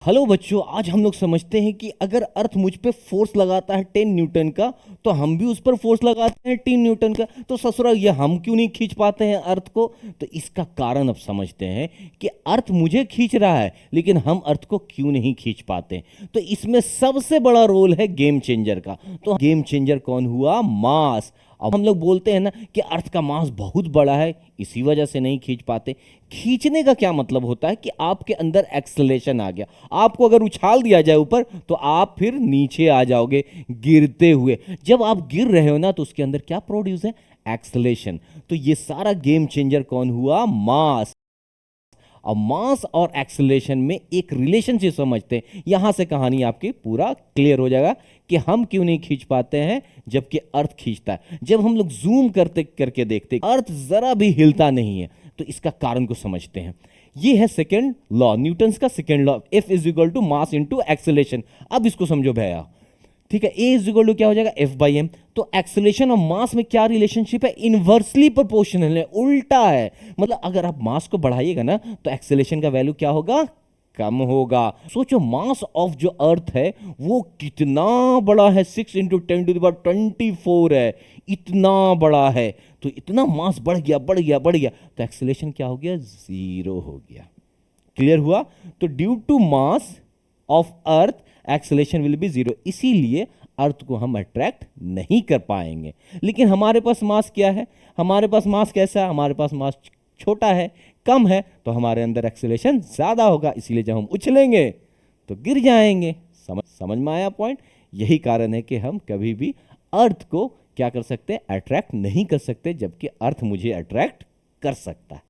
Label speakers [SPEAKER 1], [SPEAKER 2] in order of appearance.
[SPEAKER 1] Hello बच्चों, आज हम लोग समझते हैं कि अगर अर्थ मुझ पे फोर्स लगाता है 10 न्यूटन का, तो हम भी उस पर फोर्स लगाते हैं 10 न्यूटन का। तो ससुरा ये हम क्यों नहीं खींच पाते हैं अर्थ को? तो इसका कारण अब समझते हैं कि अर्थ मुझे खींच रहा है, लेकिन हम अर्थ को क्यों नहीं खींच पाते। तो इसमें सबसे बड़ा रोल है गेम चेंजर का। तो गेम चेंजर कौन हुआ? मास। अब हम लोग बोलते हैं ना कि अर्थ का मास बहुत बड़ा है, इसी वजह से नहीं खींच पाते। खींचने का क्या मतलब होता है कि आपके अंदर एक्सलेशन आ गया। आपको अगर उछाल दिया जाए ऊपर, तो आप फिर नीचे आ जाओगे गिरते हुए। जब आप गिर रहे हो ना, तो उसके अंदर क्या प्रोड्यूस है? एक्सलेशन। तो ये सारा गेम चेंजर कौन हुआ? मास। अब मास और एक्सेलरेशन में एक रिलेशनशिप समझते हैं, यहां से कहानी आपकी पूरा क्लियर हो जाएगा कि हम क्यों नहीं खींच पाते हैं जबकि अर्थ खींचता है। जब हम लोग जूम करते करके देखते अर्थ जरा भी हिलता नहीं है, तो इसका कारण को समझते हैं। ये है सेकेंड लॉ, न्यूटन का second law, F is equal to mass into acceleration. अब इसको समझो भैया। ठीक है, ए इज इक्वल टू क्या हो जाएगा? F by M. तो एक्सेलरेशन और मास में क्या रिलेशनशिप है? इनवर्सली प्रोपोर्शनल है, उल्टा है। मतलब अगर आप मास को बढ़ाइएगा ना, तो एक्सेलरेशन का वैल्यू क्या होगा? कम होगा। सोचो, मास ऑफ जो अर्थ है वो कितना बड़ा है, 6 × 10⁻24 है, इतना बड़ा है। तो इतना मास बढ़ गया बढ़ गया बढ़ गया, तो एक्सेलरेशन क्या हो गया? जीरो हो गया। क्लियर हुआ? तो due to mass of earth acceleration will be zero, इसीलिए अर्थ को हम अट्रैक्ट नहीं कर पाएंगे। लेकिन हमारे पास मास क्या है? हमारे पास मास कैसा है? हमारे पास मास छोटा है, कम है, तो हमारे अंदर एक्सेलेरेशन ज्यादा होगा, इसीलिए जब हम उछलेंगे तो गिर जाएंगे। समझ में आया पॉइंट? यही कारण है कि हम कभी भी अर्थ को क्या कर सकते? अट्रैक्ट नहीं कर सकते, जबकि अर्थ मुझे अट्रैक्ट कर सकता है।